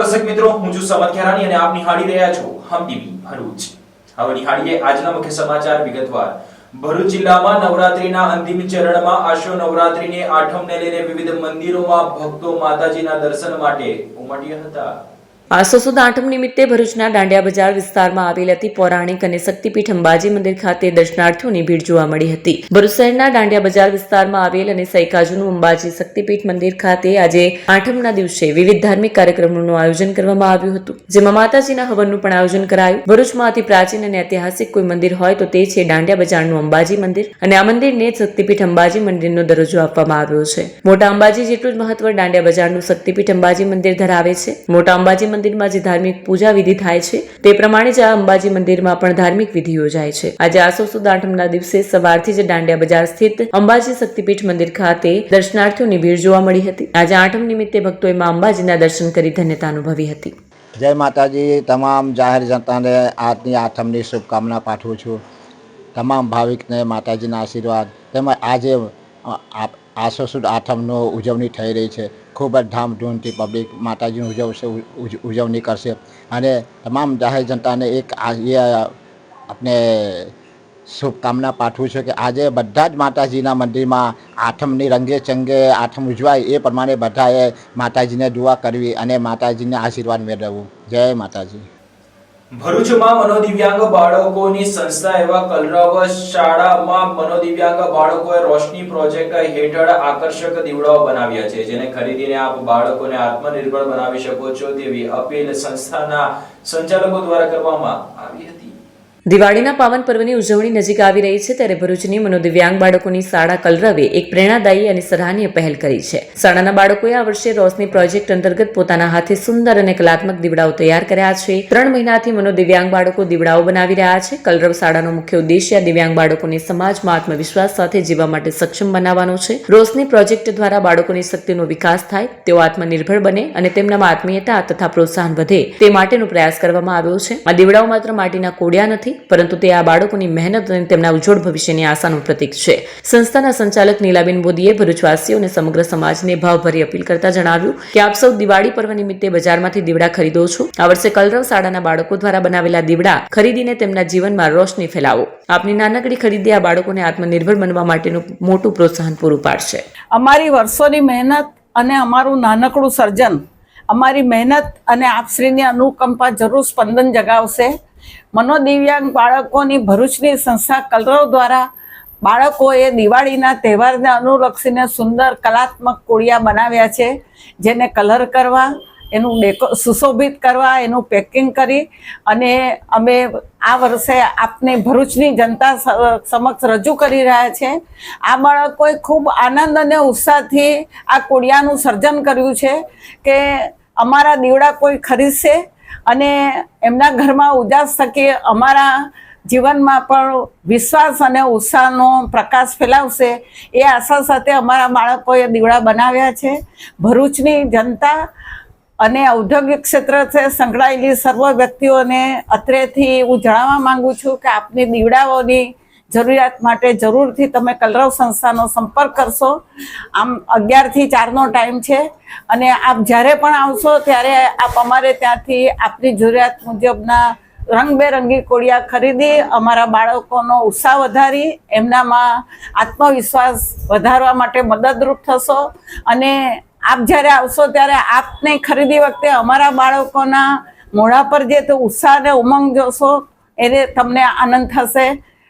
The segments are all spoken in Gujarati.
દર્શક મિત્રો, હું છું સમત ખેરાની અને આપ નિહાળી રહ્યા છો હમ ટીવી ભરૂચ। હવે નિહાળીએ આજના મુખ્ય સમાચાર વિગતવાર। ભરૂચ જિલ્લામાં નવરાત્રીના અંતિમ ચરણમાં આશો નવરાત્રીની આઠમને લઈને વિવિધ મંદિરોમાં ભક્તો માતાજીના દર્શન માટે ઉમટ્યા હતા। આસો સુદ આઠમ નિમિત્તે ભરૂચના દાંડિયા બજાર વિસ્તારમાં આવેલ અતિ પૌરાણિક અને શક્તિપીઠ અંબાજી મંદિર ખાતે દર્શનાર્થીઓની ભીડ જોવા મળી હતી। ભરૂચ શહેરના દાંડિયા બજાર વિસ્તારમાં આવેલ અને સૈકાજુનું અંબાજી શક્તિપીઠ મંદિર ખાતે આજે આઠમના દિવસે વિવિધ ધાર્મિક કાર્યક્રમોનું આયોજન કરવામાં આવ્યું હતું, જેમાં માતાજીના હવનનું પણ આયોજન કરાયું। ભરૂચમાં અતિ પ્રાચીન અને ઐતિહાસિક કોઈ મંદિર હોય તો તે છે દાંડિયા બજારનું અંબાજી મંદિર, અને આ મંદિરને શક્તિપીઠ અંબાજી મંદિરનો દરજ્જો આપવામાં આવ્યો છે। મોટા અંબાજી જેટલું જ મહત્વ દાંડિયા બજારનું શક્તિપીઠ અંબાજી મંદિર ધરાવે છે। મોટા અંબાજી મંદિરમાં જે ધાર્મિક પૂજા વિધિ થાય છે તે પ્રમાણે જ આ અંબાજી મંદિરમાં પણ ધાર્મિક વિધિ યોજાય છે। આજે આસો સુદ આઠમના દિવસે સવારથી જ દાંડિયા બજાર સ્થિત અંબાજી શક્તિપીઠ મંદિર ખાતે દર્શનાર્થીઓની ભીડ જોવા મળી હતી। આજે આઠમ નિમિત્તે ભક્તોએ માં અંબાજીના દર્શન કરી ધન્યતા અનુભવી હતી। જય માતાજી। તમામ જાહેર જનતાને આજની આઠમની શુભકામના પાઠવું છું। તમામ ભાવિકને માતાજીના આશીર્વાદ તેમજ આજે આસો સુદ આઠમનો ઉજવણી થઈ રહી છે। ખૂબ જ ધામધૂમથી પબ્લિક માતાજીની ઉજવણી કરશે અને તમામ જાહેર જનતાને એક આપણે શુભકામના પાઠવું છું કે આજે બધા જ માતાજીના મંદિરમાં આઠમની રંગે ચંગે આઠમ ઉજવાય એ પ્રમાણે બધાએ માતાજીને દુઆ કરવી અને માતાજીને આશીર્વાદ મેળવવું। જય માતાજી। ભરૂચમાં મનોદિવ્યાંગ બાળકોની સંસ્થા એવા કલરવ શાળામાં મનોદિવ્યાંગ બાળકોએ રોશની પ્રોજેક્ટ હેઠળ આકર્ષક દીવડાઓ બનાવ્યા છે, જેને ખરીદીને આપ બાળકોને આત્મનિર્ભર બનાવી શકો છો તેવી અપીલ સંસ્થાના સંચાલકો દ્વારા કરવામાં આવી હતી। દિવાળીના પાવન પર્વની ઉજવણી નજીક આવી રહી છે, ત્યારે ભરૂચની મનોદિવ્યાંગ બાળકોની શાળા કલરવે એક પ્રેરણાદાયી અને સરાહનીય પહેલ કરી છે। શાળાના બાળકોએ આ વર્ષે રોશની પ્રોજેક્ટ અંતર્ગત પોતાના હાથે સુંદર અને કલાત્મક દીવડાઓ તૈયાર કર્યા છે। 3 મહિનાથી મનોદિવ્યાંગ બાળકો દીવડાઓ બનાવી રહ્યા છે। કલરવ શાળાનો મુખ્ય ઉદ્દેશ્ય દિવ્યાંગ બાળકોને સમાજમાં આત્મવિશ્વાસ સાથે જીવવા માટે સક્ષમ બનાવવાનો છે। રોશની પ્રોજેક્ટ દ્વારા બાળકોની શક્તિનો વિકાસ થાય, તેઓ આત્મનિર્ભર બને અને તેમનામાં આત્મીયતા તથા પ્રોત્સાહન વધે તે માટેનો પ્રયાસ કરવામાં આવ્યો છે। આ દીવડાઓ માત્ર માટીના કોડિયા નથી, પરંતુ તે આ બાળકોની મહેનત અને તેમના ઉજ્જવળ ભવિષ્યની આશાનું પ્રતીક છે। સંસ્થાના સંચાલક નીલાબેન મોદીએ ભરૂચવાસીઓ અને સમગ્ર સમાજને ભાવભરી અપીલ કરતા જણાવ્યું કે આપ સૌ દિવાળી પર્વ નિમિત્તે બજારમાંથી દીવડા ખરીદો છો। આ વર્ષે કલરવ શાળાના બાળકો દ્વારા બનાવેલા દીવડા ખરીદીને તેમના જીવનમાં રોશની ફેલાવો। આપની નાનકડી ખરીદી આ બાળકોને આત્મનિર્ભર બનવા માટેનું મોટું પ્રોત્સાહન પૂરું પાડશે। અમારી વર્ષોની મહેનત અને અમારું નાનકડું સર્જન અમારી મહેનત અને આપશ્રીની અનુકંપા જરૂર સ્પંદન જગાવશે। મનોદિવ્યાંગ બાળકોની ભરૂચની સંસ્થા કલરવ દ્વારા બાળકોએ દિવાળીના તહેવારને અનુલક્ષીને સુંદર કલાત્મક કોડિયા બનાવ્યા છે, જેને કલર કરવા, એનું સુશોભિત કરવા, એનું પેકિંગ કરી અને અમે આ વર્ષે આપને ભરૂચની જનતા સમક્ષ રજૂ કરી રહ્યા છે। આ બાળકોએ ખૂબ આનંદ અને ઉત્સાહથી આ કોડિયાનું સર્જન કર્યું છે કે અમારા દીવડા કોઈ ખરીદશે અને એમના ઘરમાં ઉજાસ થકી અમારા જીવનમાં પણ વિશ્વાસ અને ઉત્સાહનો પ્રકાશ ફેલાવશે, એ આશા સાથે અમારા બાળકોએ દીવડા બનાવ્યા છે। ભરૂચની જનતા અને ઔદ્યોગિક ક્ષેત્રથી સંકળાયેલી સર્વ વ્યક્તિઓને અત્રેથી હું જણાવવા માંગુ છું કે આપની દીવડાઓની જરૂરિયાત માટે જરૂરથી તમે કલરવ સંસ્થાનો સંપર્ક કરશો। આમ 11 થી 4નો ટાઈમ છે અને આપ જ્યારે પણ આવશો ત્યારે આપ અમારે ત્યાંથી આપની જરૂરિયાત મુજબના રંગબેરંગી કોડિયા ખરીદી અમારા બાળકોનો ઉત્સાહ વધારી એમનામાં આત્મવિશ્વાસ વધારવા માટે મદદરૂપ થશો। અને આપ જ્યારે આવશો ત્યારે આપને ખરીદી વખતે અમારા બાળકોના મોઢા પર જે તો ઉત્સાહ અને ઉમંગ જોશો એને તમને આનંદ થશે।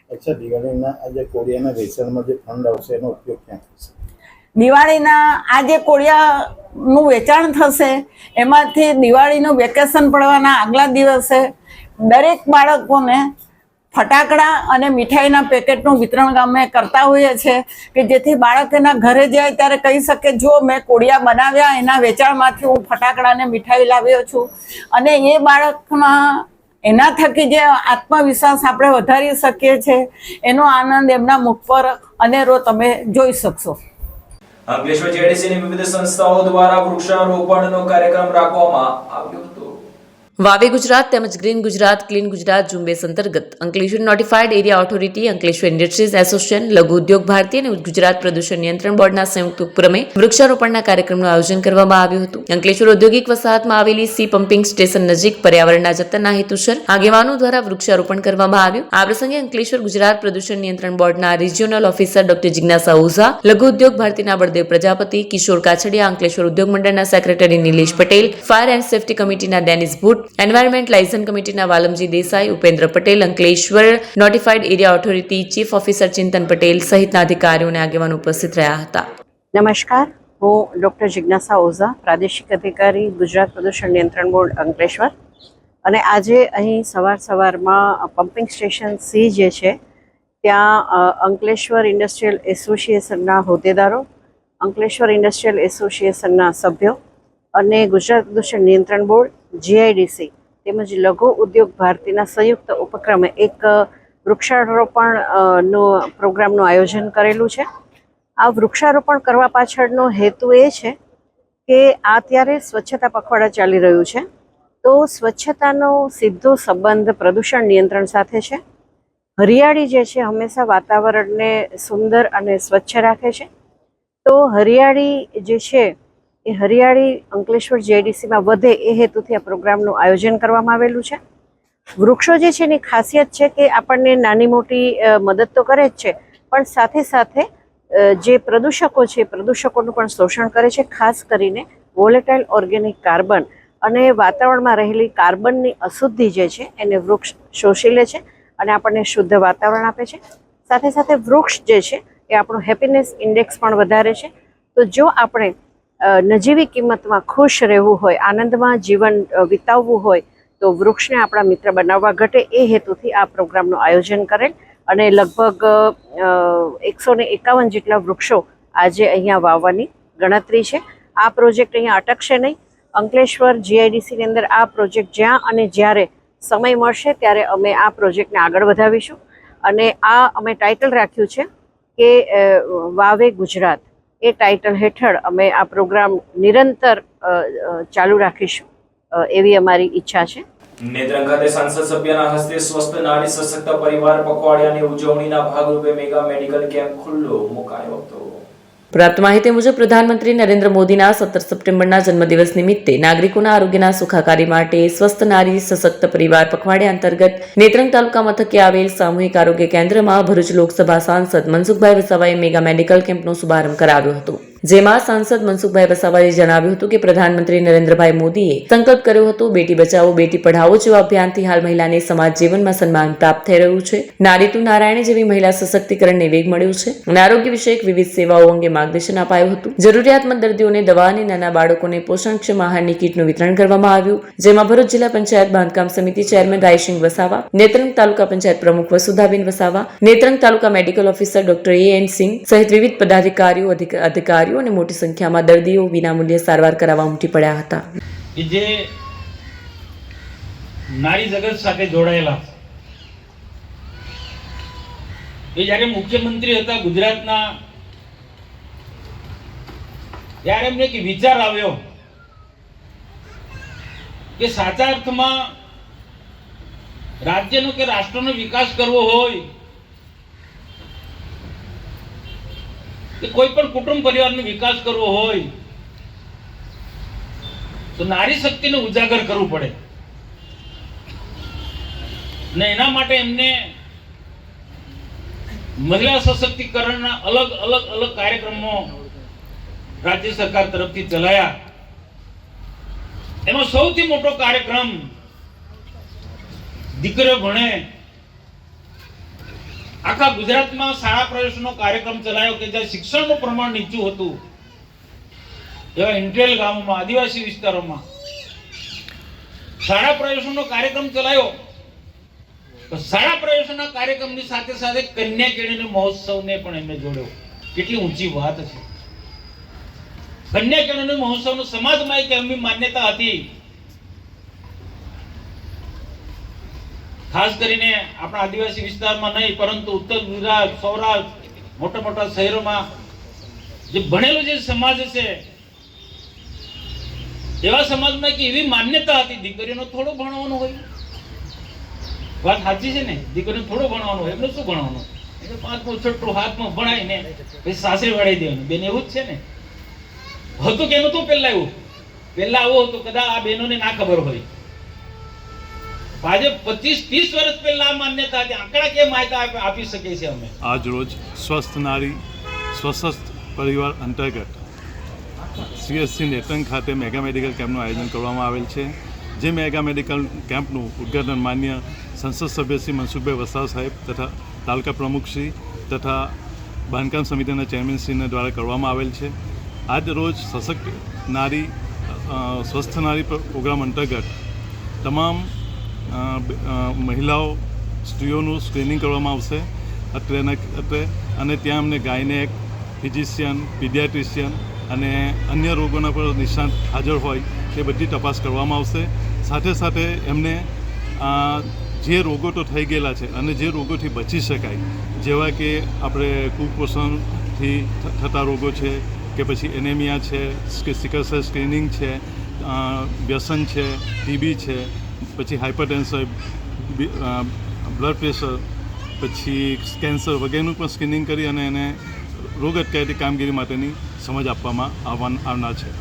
અચ્છા, દિવાળીના આજે કોડિયાના વેચાણમાં જે ફંડ આવશે એનો ઉપયોગ ક્યાં થશે? દિવાળીના આ જે કોડિયાનું વેચાણ થશે એમાંથી દિવાળીનું વેકેશન પડવાના આગલા દિવસે દરેક બાળકોને ફટાકડા અને મીઠાઈના પેકેટનું વિતરણ અમે કરતા હોઈએ છીએ કે જેથી બાળક એના ઘરે જાય ત્યારે કહી શકે, જો મેં કોડિયા બનાવ્યા, એના વેચાણમાંથી હું ફટાકડા અને મીઠાઈ લાવ્યો છું। અને એ બાળકના એના થકી જે આત્મવિશ્વાસ આપણે વધારી શકીએ છીએ એનો આનંદ એમના મુખ પર અનેરો તમે જોઈ શકશો। અંકલેશ્વર જેડીસીની વિવિધ સંસ્થાઓ દ્વારા વૃક્ષારોપણનો કાર્યક્રમ રાખવામાં આવ્યો હતો। વાવે ગુજરાત તેમજ ગ્રીન ગુજરાત ક્લીન ગુજરાત ઝુંબેશ અંતર્ગત Ankleshwar notified area authority, Ankleshwar industries association, લઘુ ઉદ્યોગ ભારતી અને ગુજરાત પ્રદૂષણ નિયંત્રણ બોર્ડના સંયુક્ત ઉપક્રમે વૃક્ષારોપણના કાર્યક્રમનું આયોજન કરવામાં આવ્યું હતું. અંકલેશ્વર ઔદ્યોગિક વસાહતમાં આવેલી સી પમ્પિંગ સ્ટેશન નજીક પર્યાવરણના જતનના હેતુસર આગેવાનો દ્વારા વૃક્ષારોપણ કરવામાં આવ્યું. આ પ્રસંગે અંકલેશ્વર ગુજરાત પ્રદૂષણ નિયંત્રણ બોર્ડના રિજિયોનલ ઓફિસર ડોક્ટર જિજ્ઞાસા ઓઝા, લઘુ ઉદ્યોગ ભારતીના બળદેવ પ્રજાપતિ, કિશોર કાછડિયા, અંકલેશ્વર ઉદ્યોગ મંડળના secretary Nilesh Patel, fire and safety કમિટીના ડેનિસ ભુટ, એન્વાયરમેન્ટ લાયઝન કમિટીના Valamji Desai, Upendra Patel, Ankleshwar notified area authority chief officer Chintan Patel સહિતના અધિકારીઓ અને આગેવાનો ઉપસ્થિત રહ્યા હતા. નમસ્કાર, હું ડૉક્ટર જિજ્ઞાસા ઓઝા, પ્રાદેશિક અધિકારી, ગુજરાત પ્રદૂષણ નિયંત્રણ બોર્ડ, અંકલેશ્વર. અને આજે અહીં સવારમાં પમ્પિંગ સ્ટેશન સી જે છે ત્યાં અંકલેશ્વર ઇન્ડસ્ટ્રીયલ એસોસિએશનના હોદ્દેદારો, અંકલેશ્વર ઇન્ડસ્ટ્રીયલ એસોસિએશનના સભ્યો અને ગુજરાત પ્રદૂષણ નિયંત્રણ બોર્ડ, જીઆઈડીસી તેમજ લઘુ ઉદ્યોગ ભારતીના સંયુક્ત ઉપક્રમે એક વૃક્ષારોપણ પ્રોગ્રામનું આયોજન કરેલું છે. આ વૃક્ષારોપણ કરવા પાછળનો હેતુ એ છે કે અત્યારે સ્વચ્છતા પખવાડા ચાલી રહ્યું છે, તો સ્વચ્છતાનો સીધો સંબંધ પ્રદૂષણ નિયંત્રણ સાથે છે. હરિયાળી જે છે હંમેશા વાતાવરણને સુંદર અને સ્વચ્છ રાખે છે. તો હરિયાળી જે છે એ હરિયાળી અંકલેશ્વર જીઆઈડીસીમાં વધે એ હેતુથી આ પ્રોગ્રામનું આયોજન કરવામાં આવેલું છે. વૃક્ષો જે છે એની ખાસિયત છે કે આપણને નાની મોટી મદદ તો કરે જ છે, પણ સાથે સાથે જે પ્રદૂષકો છે પ્રદૂષકોનું પણ શોષણ કરે છે. ખાસ કરીને વોલેટાઇલ ઓર્ગેનિક કાર્બન અને વાતાવરણમાં રહેલી કાર્બનની અશુદ્ધિ જે છે એને વૃક્ષ શોષી લે છે અને આપણને શુદ્ધ વાતાવરણ આપે છે. સાથે સાથે વૃક્ષ જે છે એ આપણું હેપીનેસ ઇન્ડેક્સ પણ વધારે છે. તો જો આપણે નજીવી કિંમતમાં ખુશ રહેવું હોય, આનંદમાં જીવન વિતાવવું હોય, તો વૃક્ષને આપણા મિત્ર બનાવવા ઘટે એ હેતુથી આ પ્રોગ્રામનું આયોજન કરેલ અને લગભગ 151 જેટલા વૃક્ષો આજે અહીંયા વાવવાની ગણતરી છે. આ પ્રોજેક્ટ અહીંયા અટકશે નહીં. અંકલેશ્વર જીઆઈડીસીની અંદર આ પ્રોજેક્ટ જ્યાં અને જ્યારે સમય મળશે ત્યારે અમે આ પ્રોજેક્ટને આગળ વધાવીશું. અને આ અમે ટાઇટલ રાખ્યું છે કે વાવે ગુજરાત. એ ટાઇટલ હેઠળ અમે આ પ્રોગ્રામ નિરંતર ચાલુ રાખીશું એવી અમારી ઈચ્છા છે. નેત્રંગ ખાતે સાંસદ સભ્યના હસ્તે સ્વસ્થ નારી સશક્ત પરિવાર પખવાડિયાની ઉજવણીના ભાગરૂપે મેગા મેડિકલ કેમ્પ ખુલ્લો મુકાયો હતો. પ્રાપ્ત માહિતી મુજબ પ્રધાનમંત્રી નરેન્દ્ર મોદીના 17 સપ્ટેમ્બરના જન્મદિવસ નિમિત્તે નાગરિકોના આરોગ્યના સુખાકારી માટે સ્વસ્થ નારી સશક્ત પરિવાર પખવાડિયા અંતર્ગત નેત્રંગ તાલુકા મથકે આવેલ સામૂહિક આરોગ્ય કેન્દ્રમાં ભરૂચ લોકસભા સાંસદ મનસુખભાઈ વસાવાએ મેગા મેડિકલ કેમ્પનો શુભારંભ કરાવ્યો હતો. જેમાં સાંસદ મનસુખભાઈ વસાવાએ જણાવ્યું હતું કે પ્રધાનમંત્રી નરેન્દ્રભાઈ મોદીએ સંકલ્પ કર્યો હતો બેટી બચાવો બેટી પઢાઓ જેવા અભિયાનથી હાલ મહિલાને સમાજ જીવનમાં સન્માન પ્રાપ્ત થઈ રહ્યું છે. નારી તું નારાયણી જેવી મહિલા સશક્તિકરણને વેગ મળ્યો છે અને આરોગ્ય વિષયક વિવિધ સેવાઓ અંગે માર્ગદર્શન અપાયું હતું. જરૂરિયાતમંદ દર્દીઓને દવા અને નાના બાળકોને પોષણક્ષમ આહારની કીટનું વિતરણ કરવામાં આવ્યું. જેમાં ભરૂચ જિલ્લા પંચાયત બાંધકામ સમિતિ ચેરમેન રાયસિંગ વસાવા, નેત્રંગ તાલુકા પંચાયત પ્રમુખ વસુધાબેન વસાવા, નેત્રંગ તાલુકા મેડિકલ ઓફિસર ડોક્ટર A.N. સિંહ સહિત વિવિધ પદાધિકારીઓ અધિકારીઓ અને મોટી સંખ્યામાં દર્દીઓ વિનામૂલ્યે સારવાર કરાવવા ઉમટી પડ્યા હતા. જે નારી જગત સાથે જોડાયેલા એ જ્યારે મુખ્યમંત્રી હતા ગુજરાતના, ત્યારે એમને એક વિચાર આવ્યો કે સાચા અર્થમાં રાજ્યનો કે રાષ્ટ્રનો વિકાસ કરવો હોય કે કોઈ પણ કુટુંબ પરિવારનો વિકાસ કરવો હોય તો નારી શક્તિને ઉજાગર કરવું પડે. ને એના માટે એમને મહિલા સશક્તિકરણના અલગ કાર્યક્રમો રાજ્ય સરકાર તરફથી ચલાયા. એમાં સૌથી મોટો કાર્યક્રમ દીકરીઓ ભણે. આખા ગુજરાતમાં શાળા પ્રવેશનો કાર્યક્રમ ચલાવ્યો કે જ્યાં શિક્ષણનું પ્રમાણ નીચું હતું એવા ઇન્ટેલ ગામોમાં, આદિવાસી વિસ્તારોમાં શાળા પ્રવેશનો કાર્યક્રમ ચલાવ્યો. શાળા પ્રવેશના કાર્યક્રમની સાથે સાથે કન્યા કેળવણી મહોત્સવને પણ એમને જોડ્યો. કેટલી ઊંચી વાત છે. કન્યા કેળવણી મહોત્સવનો સમાજમાં એક એમની માન્યતા હતી. ખાસ કરીને આપણા આદિવાસી વિસ્તારમાં નહીં પરંતુ ઉત્તર ગુજરાત, સૌરાષ્ટ્ર, મોટા શહેરોમાં જે ભણેલો જે સમાજ છે એવા સમાજમાં એક એવી માન્યતા હતી દીકરીઓનો થોડો ભણવાનો હોય. વાત સાચી છે ને, દીકરીઓ થોડો ભણવાનો હોય, એમને શું ભણવાનું? એટલે 5મું 6ઠું હાથમાં ભણાવીને પછી સાસરે વળાઈ દેવાનું. બેન એવું જ છે ને. હતું કે નતું પહેલા એવું? પહેલા આવું હતું, કદાચ આ બહેનોને ના ખબર હોય. આજે 25-30 વર્ષ પહેલા આ માન્યતા હતી. આંકડા કેમ માહિતી આપી શકીએ છીએ અમે? આજ રોજ સ્વસ્થ નારી સ્વસ્થ પરિવાર અંતર્ગત CSC નેત્રંગ ખાતે મેગા મેડિકલ કેમ્પનું આયોજન કરવામાં આવેલ છે. જે મેગા મેડિકલ કેમ્પનું ઉદ્ઘાટન માન્ય સંસદ સભ્ય શ્રી મનસુખભાઈ વસાવા સાહેબ તથા તાલુકા પ્રમુખશ્રી તથા બાંધકામ સમિતિના ચેરમેનશ્રીના દ્વારા કરવામાં આવેલ છે. આજ રોજ સશક્ત નારી સ્વસ્થ નારી પ્રોગ્રામ અંતર્ગત તમામ મહિલાઓ સ્ત્રીઓનું સ્ક્રીનિંગ કરવામાં આવશે અત્રે, અને ત્યાં અમને ગાયનેક, ફિઝિશિયન, પીડિયાટ્રિશિયન અને અન્ય રોગોના પર નિષ્ણાત હાજર હોય તે બધી તપાસ કરવામાં આવશે. સાથે સાથે એમને જે રોગો તો થઈ ગયેલા છે અને જે રોગોથી બચી શકાય, જેવા કે આપણે કુપોષણથી થતા રોગો છે કે પછી એનેમિયા છે કે સિકલ સેલ સ્ક્રીનિંગ છે, વ્યસન છે, TB છે, પછી હાઇપરટેન્શન, બ્લડ પ્રેશર, પછી કેન્સર વગેરેનું પણ સ્ક્રીનિંગ કરી અને એને રોગ અટકાયતી કામગીરી માટેની સમજ આપવામાં આવનાર છે.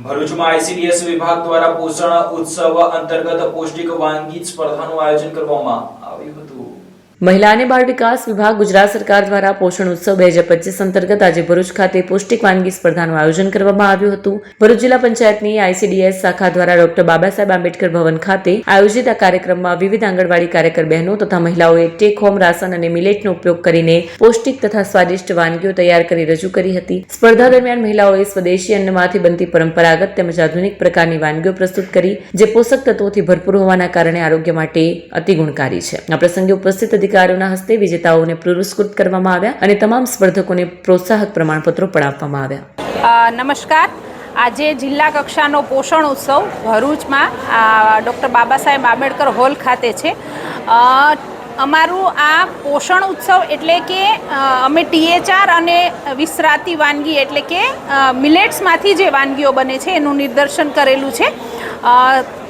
ભરૂચમાં ICDS વિભાગ દ્વારા પોષણ ઉત્સવ અંતર્ગત પૌષ્ટિક વાનગી સ્પર્ધાનું આયોજન કરવામાં આવ્યું હતું. મહિલા અને બાળ વિકાસ વિભાગ ગુજરાત સરકાર દ્વારા પોષણ ઉત્સવ 2025 અંતર્ગત આજે ભરૂચ ખાતે પૌષ્ટિક વાનગી સ્પર્ધાનું આયોજન કરવામાં આવ્યું હતું. ભરૂચ જિલ્લા પંચાયતની ICDS શાખા દ્વારા ડોક્ટર બાબા સાહેબ આંબેડકર ભવન ખાતે આયોજિત આ કાર્યક્રમમાં વિવિધ આંગણવાડી કાર્યકર બહેનો તથા મહિલાઓએ ટેક હોમ રાશન અને મિલેટનો ઉપયોગ કરીને પૌષ્ટિક તથા સ્વાદિષ્ટ વાનગીઓ તૈયાર કરી રજૂ કરી હતી. સ્પર્ધા દરમિયાન મહિલાઓએ સ્વદેશી અન્નમાંથી બનતી પરંપરાગત તેમજ આધુનિક પ્રકારની વાનગીઓ પ્રસ્તુત કરી, જે પોષક તત્વોથી ભરપૂર હોવાના કારણે આરોગ્ય માટે અતિ ગુણકારી છે. આ પ્રસંગે ઉપસ્થિત અધિકારીઓના હસ્તે વિજેતાઓને પુરસ્કૃત કરવામાં આવ્યા અને તમામ સ્પર્ધકોને પ્રોત્સાહક પ્રમાણપત્રો પણ આપવામાં આવ્યા. નમસ્કાર. આજે જિલ્લા કક્ષાનો પોષણ ઉત્સવ ભરૂચમાં ડૉક્ટર બાબા સાહેબ આંબેડકર હોલ ખાતે છે. અમારું આ પોષણ ઉત્સવ એટલે કે અમે THR અને વિસરાતી વાનગી એટલે કે મિલેટ્સમાંથી જે વાનગીઓ બને છે એનું નિદર્શન કરેલું છે.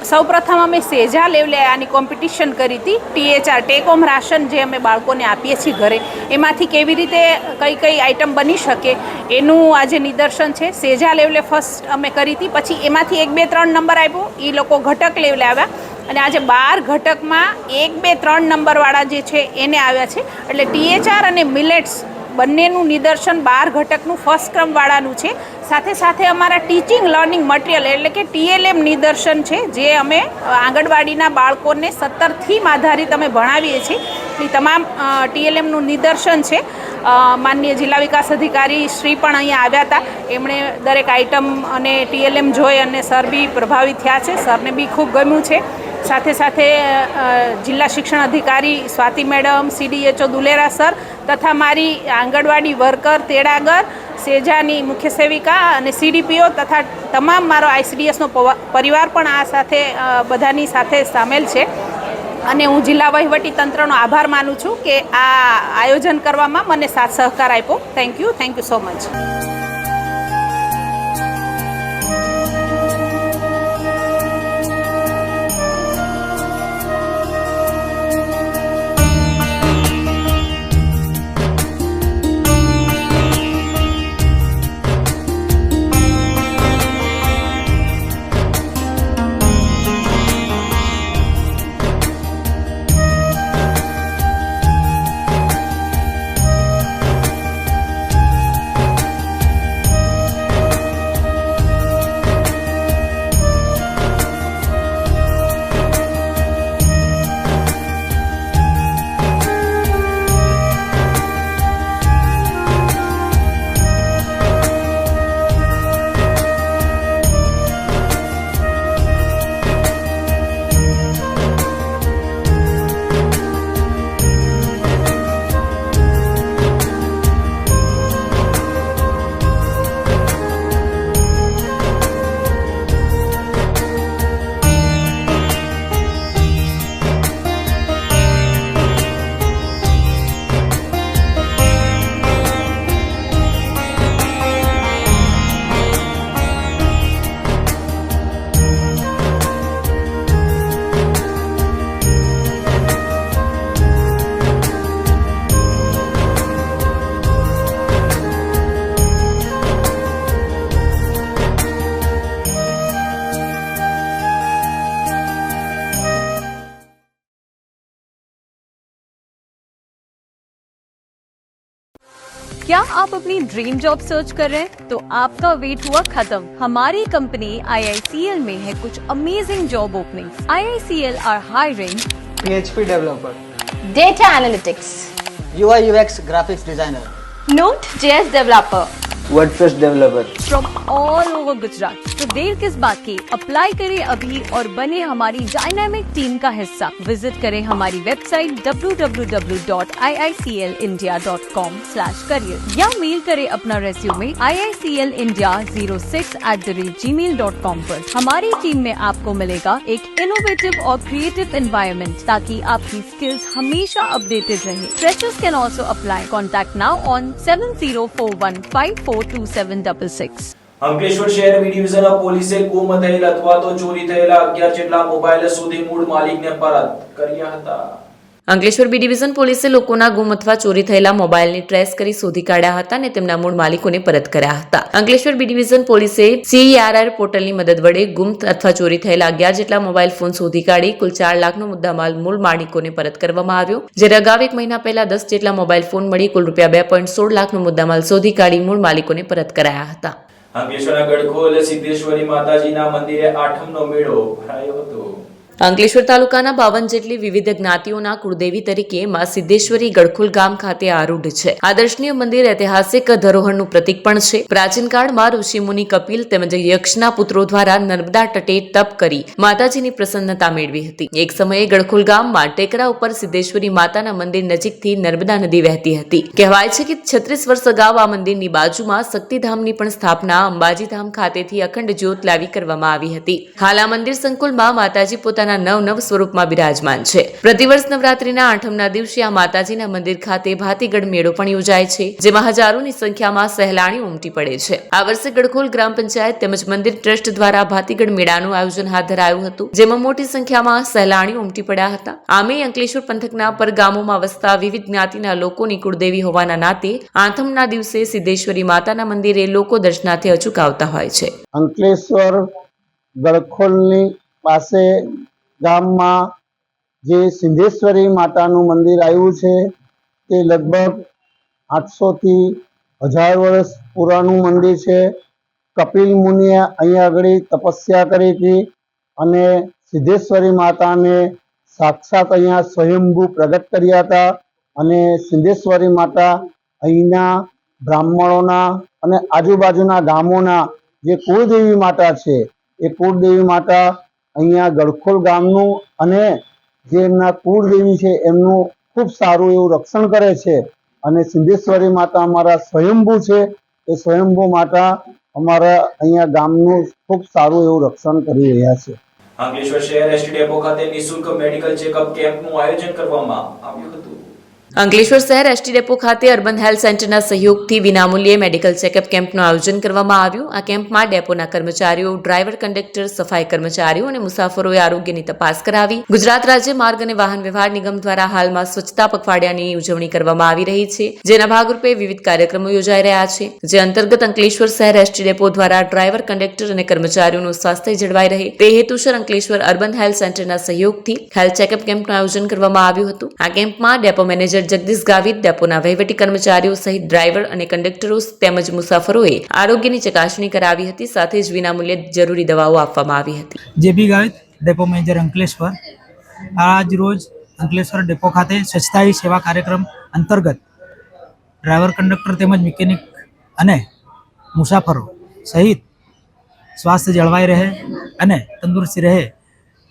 સૌપ્રથમ અમે સેજા લેવલે આની કોમ્પિટિશન કરી હતી. THR ટેક હોમ રાશન જે અમે બાળકોને આપીએ છીએ ઘરે, એમાંથી કેવી રીતે કઈ કઈ આઈટમ બની શકે એનું આજે નિદર્શન છે. સેજા લેવલે ફર્સ્ટ અમે કરી હતી, પછી એમાંથી 1, 2, 3 નંબર આપ્યો, એ લોકો ઘટક લેવલે આવ્યા અને આજે 12 ઘટકમાં 1, 2, 3 નંબરવાળા જે છે એને આવ્યા છે. એટલે THR અને મિલેટ્સ બંનેનું નિદર્શન 12 ઘટકનું ફર્સ્ટ ક્રમવાળાનું છે. સાથે સાથે અમારા ટીચિંગ લર્નિંગ મટીરિયલ એટલે કે TLM નિદર્શન છે, જે અમે આંગણવાડીના બાળકોને 17 થીમ આધારિત અમે ભણાવીએ છીએ. એ તમામ TLMનું નિદર્શન છે. માનનીય જિલ્લા વિકાસ અધિકારી શ્રી પણ અહીંયા આવ્યા હતા. એમણે દરેક આઇટમ અને TLM જોઈ અને સર બી પ્રભાવિત થયા છે. સરને બી ખૂબ ગમ્યું છે. સાથે સાથે જિલ્લા શિક્ષણ અધિકારી Swati madam, CDHO Dulera sir તથા મારી આંગણવાડી વર્કર, તેડાગર, સેજાની મુખ્ય સેવિકા અને CDPO તથા તમામ મારો ICDSનો પરિવાર પણ આ સાથે બધાની સાથે સામેલ છે. અને હું જિલ્લા વહીવટી તંત્રનો આભાર માનું છું કે આ આયોજન કરવામાં મને સાથ સહકાર આપ્યો. Thank you so much. आप अपनी ड्रीम जॉब सर्च कर रहे हैं तो आपका वेट हुआ खत्म। हमारी कंपनी IICL में है कुछ amazing job openings. IICL are hiring PHP developer, data analytics, UI UX graphics designer, Node.js developer WordPress developer. From all over Gujarat. तो देर किस बात की, अप्लाई करें अभी और बने हमारी डायनामिक टीम का हिस्सा। विजिट करें हमारी वेबसाइट www.iiclindia.com/career या मेल करें अपना रेज्यूमे iiclindia06@gmail.com पर। हमारी टीम में आपको मिलेगा एक इनोवेटिव और क्रिएटिव एनवायरनमेंट ताकि आपकी स्किल्स हमेशा अपडेटेड रहे। Freshers can also apply. Contact now on 7041542766। Ankleshwar શહેર બી ડિવિઝન પોલીસે ગુમ થયેલ અથવા તો ચોરી થયેલા 11 જેટલા મોબાઈલ સુધી મૂળ માલિકને પરત કર્યા હતા। અંકલેશ્વર બી ડિવિઝન પોલીસે લોકોના ગુમ અથવા ચોરી થયેલા મોબાઈલને ટ્રેસ કરી શોધી કાઢ્યા હતા અને તેમના મૂળ માલિકોને પરત કર્યા હતા। અંકલેશ્વર બી ડિવિઝન પોલીસે CERR પોર્ટલની મદદ વડે ગુમ અથવા ચોરી થયેલા 11 જેટલા મોબાઈલ ફોન શોધી કાઢી કુલ 4 લાખનો મુદ્દામાલ મૂળ માલિકોને પરત કરવામાં આવ્યો। જ્યારે અગાઉ એક મહિના પહેલા 10 જેટલા મોબાઈલ ફોન મળી કુલ ₹2.16 લાખનો મુદ્દામાલ શોધી કાઢી મૂળ માલિકોને પરત કરાયા હતા। અંકલેશ્વરના ગડખોલ સિદ્ધેશ્વરી માતાજીના મંદિરે આઠમનો મેળો ભરાયો હતો। અંકલેશ્વર તાલુકાના 52 જેટલી વિવિધ જ્ઞાતિઓના કુળદેવી તરીકે માં સિદ્ધેશ્વરી ગડખોલ ગામ ખાતે આરૂઢ છે। આ દર્શનીય મંદિર ઐતિહાસિક ધરોહરનું પ્રતીક પણ છે। પ્રાચીન કાળમાં ઋષિમુનિ કપિલ તેમજ યક્ષના પુત્રો દ્વારા નર્મદા તટે તપ કરી માતાજીની પ્રસન્નતા મેળવી હતી। એક સમયે ગડખોલ ગામમાં ટેકરા ઉપર સિદ્ધેશ્વરી માતાના મંદિર નજીકથી નર્મદા નદી વહેતી હતી। કહેવાય છે કે 36 વર્ષ અગાઉ આ મંદિરની બાજુમાં શક્તિધામની પણ સ્થાપના અંબાજી ધામ ખાતેથી અખંડ જ્યોત લાવી કરવામાં આવી હતી। હાલ આ મંદિર સંકુલમાં માતાજી પોતાના નવ સ્વરૂપમાં બિરાજમાન છે। પ્રતિવર્ષ નવરાત્રીના આઠમના દિવસે આ માતાજીના મંદિર ખાતે ભાતીગઢ મેળો પણ યોજાય છે, જેમાં હજારોની સંખ્યામાં સહેલાણીઓ ઉમટી પડે છે। આ વર્ષે ગડખોલ ગ્રામ પંચાયત તેમજ મંદિર ટ્રસ્ટ દ્વારા ભાતીગઢ મેળાનું આયોજન હાથ ધરાયું હતું, જેમાં મોટી સંખ્યામાં સહેલાણીઓ ઉમટી પડ્યા હતા। આમે અંકલેશ્વર પંથકના પર ગામોમાં વસતા વિવિધ જ્ઞાતિના લોકોની કુળદેવી હોવાના નાતે આઠમના દિવસે સિદ્ધેશ્વરી માતાના મંદિરે લોકો દર્શનાર્થે અચૂક આવતા હોય છે। અંકલેશ્વર ગળખોલની પાસે ગામમાં જે સિદ્ધેશ્વરી માતાનું મંદિર આવ્યું છે તે લગભગ 800 થી 1000 વર્ષ પુરાણું મંદિર છે। કપિલ મુનિએ અહીંયા આગળ તપસ્યા કરી હતી અને સિદ્ધેશ્વરી માતાને સાક્ષાત અહીંયા સ્વયંભૂ પ્રગટ કર્યા હતા અને સિદ્ધેશ્વરી માતા અહીંના બ્રાહ્મણોના અને આજુબાજુના ગામોના જે કુળદેવી માતા છે એ કુળદેવી માતા અહીંયા ગડખોલ ગામનું અને જે એમના કુળદેવી છે એમનું ખૂબ સારું એવું રક્ષણ કરે છે અને સિદ્ધેશ્વરી માતા અમારા સ્વયંભૂ છે એ સ્વયંભૂ માતા અમારા અહીંયા ગામનું ખૂબ સારું એવું રક્ષણ કરી રહ્યા છે। અંકલેશ્વર શહેર એસટી ડેપો ખાતે નિઃશુલ્ક મેડિકલ ચેકઅપ કેમ્પનું આયોજન કરવામાં આવ્યું હતું। અંકલેશ્વર શહેર એસટી ડેપો ખાતે અર્બન હેલ્થ સેન્ટરના સહયોગથી વિનામૂલ્યે મેડિકલ ચેકઅપ કેમ્પનું આયોજન કરવામાં આવ્યું। આ કેમ્પમાં ડેપોના કર્મચારીઓ, ડ્રાઈવર, કંડક્ટર, સફાઈ કર્મચારીઓ અને મુસાફરોએ આરોગ્યની તપાસ કરાવી। ગુજરાત રાજ્ય માર્ગ અને વાહન વ્યવહાર નિગમ દ્વારા હાલમાં સ્વચ્છતા પખવાડિયાની ઉજવણી કરવામાં આવી રહી છે, જેના ભાગરૂપે વિવિધ કાર્યક્રમો યોજાઈ રહ્યા છે, જે અંતર્ગત અંકલેશ્વર શહેર એસટી ડેપો દ્વારા ડ્રાઈવર, કંડક્ટર અને કર્મચારીઓનું સ્વાસ્થ્ય જળવાઈ રહે તે હેતુસર અંકલેશ્વર અર્બન હેલ્થ સેન્ટરના સહયોગથી હેલ્થ ચેકઅપ કેમ્પનું આયોજન કરવામાં આવ્યું હતું। આ કેમ્પમાં ડેપો મેનેજર જગદીશ ગાવિત, ડેપોના વહીવટી કર્મચારીઓ સહિત ડ્રાઈવર અને કંડક્ટરો તેમજ મુસાફરોએ આરોગ્યની ચકાસણી કરાવી હતી, સાથે જ વિનામૂલ્યે જરૂરી દવાઓ આપવામાં આવી હતી। JB Gavit, depot manager Ankleshwar. આજ રોજ અંકલેશ્વર ડેપો ખાતે સ્વચ્છતા ही સેવા કાર્યક્રમ અંતર્ગત ડ્રાઈવર, કંડક્ટર તેમજ મિકેનિક અને મુસાફરો સહિત સ્વાસ્થ્ય જળવાઈ રહે અને તંદુરસ્તી રહે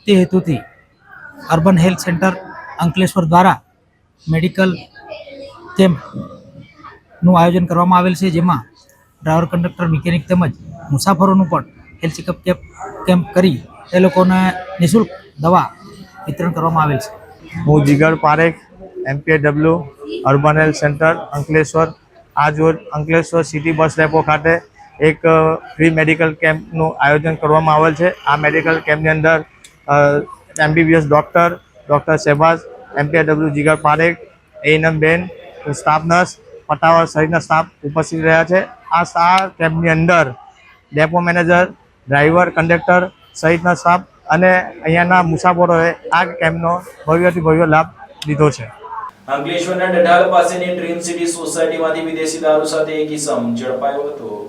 તે હેતુથી અર્બન હેલ્થ સેન્ટર અંકલેશ્વર દ્વારા મેડિકલ કેમ્પનું આયોજન કરવામાં આવેલ છે, જેમાં ડ્રાઈવર, કંડક્ટર, મિકેનિક તેમજ મુસાફરોનું પણ હેલ્થ ચેકઅપ કેમ્પ કરી એ લોકોને નિઃશુલ્ક દવા વિતરણ કરવામાં આવેલ છે। હું Jigar Parekh, MPW urban health centre Ankleshwar. આજ રોજ અંકલેશ્વર સિટી બસ ડેપો ખાતે એક ફ્રી મેડિકલ કેમ્પનું આયોજન કરવામાં આવેલ છે। આ મેડિકલ કેમ્પની અંદર MBBS ડૉક્ટર શહેબાઝ, MPW જીગર પારેખ, A&M બેન, સ્ટાફ નર્સ, પટાવર સહિતના સ્ટાફ ઉપસ્થિત રહ્યા છે। આ કેમ્પની અંદર ડેપો મેનેજર, ડ્રાઈવર, કંડક્ટર સહિતના સ્ટાફ અને અહીંયાના મુસાફરોએ આ કેમ્પનો ભવ્યથી ભવ્ય લાભ લીધો છે। અંકલેશ્વરના ડઢાલ પાસેની ડ્રીમ સિટી સોસાયટીમાંથી વિદેશી દારૂ સાથે એક ઇસમ ઝડપાયો હતો.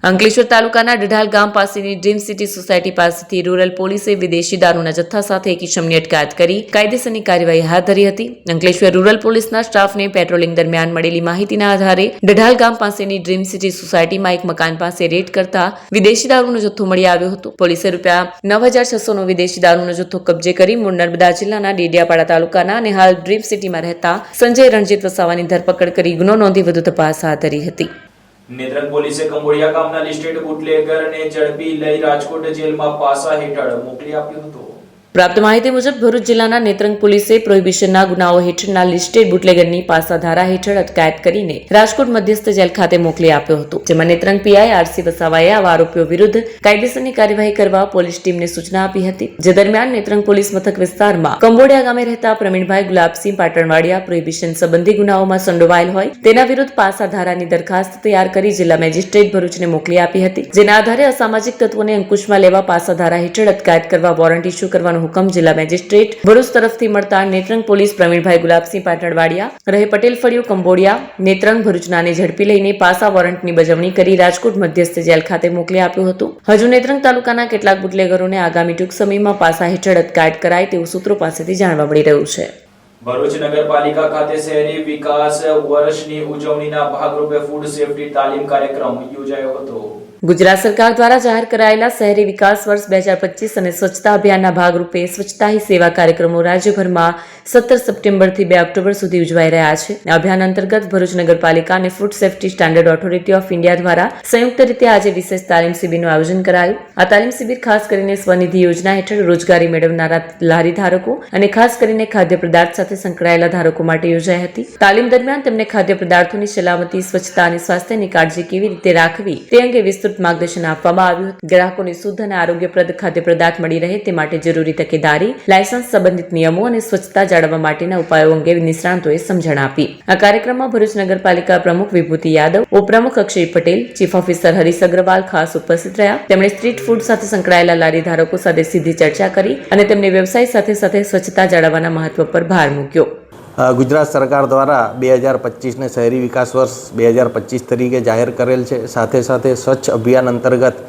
અંકલેશ્વર તાલુકાના ડઢાલ ગામ પાસેની ડ્રીમ સિટી સોસાયટી પાસેથી રૂરલ પોલીસે વિદેશી દારૂના જથ્થા સાથે એક ઇસમની અટકાયત કરી કાયદેસરની કાર્યવાહી હાથ ધરી હતી. અંકલેશ્વર રૂરલ પોલીસના સ્ટાફને પેટ્રોલિંગ દરમિયાન મળેલી માહિતીના આધારે ડઢાલ ગામ પાસેની ડ્રીમ સિટી સોસાયટીમાં એક મકાન પાસે રેડ કરતા વિદેશી દારૂનો જથ્થો મળી આવ્યો હતો. પોલીસે ₹9,600 નો વિદેશી દારૂનો જથ્થો કબજે કરી મૂળ નર્મદા જિલ્લાના ડેડિયાપાડા તાલુકાના અને હાલ ડ્રીમ સિટીમાં રહેતા સંજય રણજીત વસાવાની ધરપકડ કરી ગુનો નોંધી વધુ તપાસ હાથ ધરી હતી. નેત્રંગ પોલીસે કંબોડિયા ગામના લિસ્ટેડ બુટલેગરને ઝડપી લઈ રાજકોટ જેલમાં પાસા હેઠળ મોકલી આપ્યો હતો. પ્રાપ્ત માહિતી મુજબ ભરૂચ જિલ્લાના નેત્રંગ પોલીસે પ્રોહિબિશનના ગુનાઓ હેઠળના લિસ્ટેડ બુટલેગરની પાસા ધારા હેઠળ અટકાયત કરીને રાજકોટ મધ્યસ્થ જેલ ખાતે મોકલી આપ્યો હતો. જેમાં નેત્રંગ પીઆઈ આરસી વસાવાએ આવા આરોપીઓ વિરુદ્ધ કાયદેસરની કાર્યવાહી કરવા પોલીસ ટીમને સૂચના આપી હતી. જે દરમિયાન નેત્રંગ પોલીસ મથક વિસ્તારમાં કંબોડિયા ગામે રહેતા પ્રવીણભાઈ ગુલાબસિંહ પાટણવાડિયા પ્રોહિબિશન સંબંધી ગુનાઓમાં સંડોવાયેલ હોય તેના વિરુદ્ધ પાસા ધારાની દરખાસ્ત તૈયાર કરી જિલ્લા મેજિસ્ટ્રેટ ભરૂચને મોકલી આપી હતી. જેના આધારે અસામાજિક તત્વોને અંકુશમાં લેવા પાસા ધારા હેઠળ અટકાયત કરવા વોરંટ ઇસ્યુ કરવાનો હુકમ જિલ્લા મેજિસ્ટ્રેટ ભરૂચ તરફથી મળતા નેત્રંગ પોલીસ પ્રવીણભાઈ ગુલાબસિંહ પાટણવાડિયા રહે પટેલ ફળિયું કંબોડિયા નેત્રંગ ભરૂચનાને ઝડપી લઈને પાસા વોરંટની બજવણી કરી રાજકોટ મધ્યસ્થ જેલ ખાતે મોકલી આપ્યું હતું. હજુ નેત્રંગ તાલુકાના કેટલાક બુટલેગરોને આગામી ટૂંક સમયમાં પાસા હેઠળ અટકાયત કરાય તેવું સૂત્રો પાસેથી જાણવા મળી રહ્યું છે. ભરૂચ નગરપાલિકા ખાતે શહેરી વિકાસ વર્ષની ઉજવણીના ભાગરૂપે ફૂડ સેફટી તાલીમ કાર્યક્રમ યોજાયો હતો. ગુજરાત સરકાર દ્વારા જાહેર કરાયેલા શહેરી વિકાસ વર્ષ 2025 અને સ્વચ્છતા અભિયાનના ભાગરૂપે સ્વચ્છતા હી સેવા કાર્યક્રમો રાજ્યભરમાં 17 સપ્ટેમ્બરથી 2 ઓક્ટોબર સુધી ઉજવાઈ રહ્યા છે. આ અભિયાન અંતર્ગત ભરૂચ નગરપાલિકા અને food safety standard authority of India દ્વારા સંયુક્ત રીતે આજે વિશેષ તાલીમ શિબિરનું આયોજન કરાયું. આ તાલીમ શિબિર ખાસ કરીને સ્વનિધિ યોજના હેઠળ રોજગારી મેળવનારા લારી ધારકો અને ખાસ કરીને ખાદ્ય પદાર્થ સાથે સંકળાયેલા ધારકો માટે યોજાઈ હતી. તાલીમ દરમિયાન તેમને ખાદ્ય પદાર્થોની સલામતી, સ્વચ્છતા અને સ્વાસ્થ્યની કાળજી કેવી રીતે રાખવી તે અંગે વિસ્તૃત માર્ગદર્શન આપવામાં આવ્યું. ગ્રાહકોને શુદ્ધ અને આરોગ્યપ્રદ ખાદ્ય પદાર્થ મળી રહે તે માટે જરૂરી તકેદારી, લાયસન્સ સંબંધિત નિયમો અને સ્વચ્છતા જાળવવા માટેના ઉપાયો અંગે નિષ્ણાંતોએ સમજણ આપી. આ કાર્યક્રમમાં ભરૂચ નગરપાલિકા પ્રમુખ વિભૂતિ યાદવ, ઉપપ્રમુખ અક્ષય પટેલ, ચીફ ઓફિસર હરીશ અગ્રવાલ ખાસ ઉપસ્થિત રહ્યા. તેમણે સ્ટ્રીટ ફૂડ સાથે સંકળાયેલા લારી ધારકો સાથે સીધી ચર્ચા કરી અને તેમને વ્યવસાય સાથે સાથે સ્વચ્છતા જાળવવાના મહત્વ પર ભાર મૂક્યો. ગુજરાત સરકાર દ્વારા 2025ને શહેરી વિકાસ વર્ષ 2025 તરીકે જાહેર કરેલ છે. સાથે સાથે સ્વચ્છ અભિયાન અંતર્ગત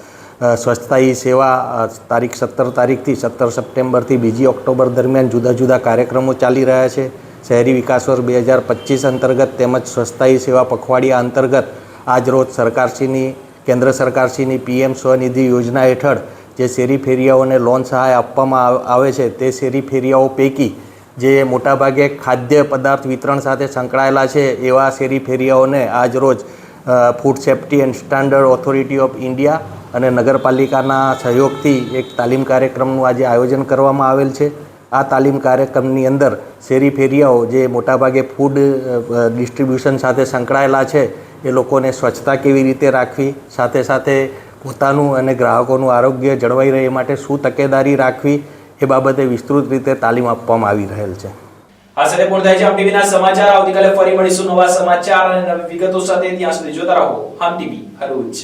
સ્વચ્છતા હી સેવા તારીખ 17 તારીખથી 17 સપ્ટેમ્બરથી 2 ઓક્ટોબર દરમિયાન જુદા જુદા કાર્યક્રમો ચાલી રહ્યા છે. શહેરી વિકાસ વર્ષ 2025 અંતર્ગત તેમજ સ્વચ્છતા હી સેવા પખવાડિયા અંતર્ગત આજરોજ સરકારશ્રીની કેન્દ્ર સરકારશ્રીની PM સ્વનિધિ યોજના હેઠળ જે શેરી ફેરિયાઓને લોન સહાય આપવામાં આવે છે તે શેરી ફેરિયાઓ પૈકી જે મોટાભાગે ખાદ્ય પદાર્થ વિતરણ સાથે સંકળાયેલા છે એવા શેરી ફેરિયાઓને આજરોજ food safety and standard authority of India અને નગરપાલિકાના સહયોગથી એક તાલીમ કાર્યક્રમનું આજે આયોજન કરવામાં આવેલ છે. આ તાલીમ કાર્યક્રમની અંદર શેરી ફેરિયાઓ જે મોટાભાગે ફૂડ ડિસ્ટ્રીબ્યુશન સાથે સંકળાયેલા છે એ લોકોને સ્વચ્છતા કેવી રીતે રાખવી, સાથે સાથે પોતાનું અને ગ્રાહકોનું આરોગ્ય જળવાઈ રહે માટે શું તકેદારી રાખવી એ બાબતે વિસ્તૃત રીતે તાલીમ આપવામાં આવી રહેલ છે. આ સાથે પૂર્ણ થાય છે આમ ટીવીના સમાચાર. આવતીકાલે ફરી મળીશું નવા સમાચાર અને નવી વિગતો સાથે. ત્યાં સુધી જોતા રહો આમ ટીવી ભરૂચ.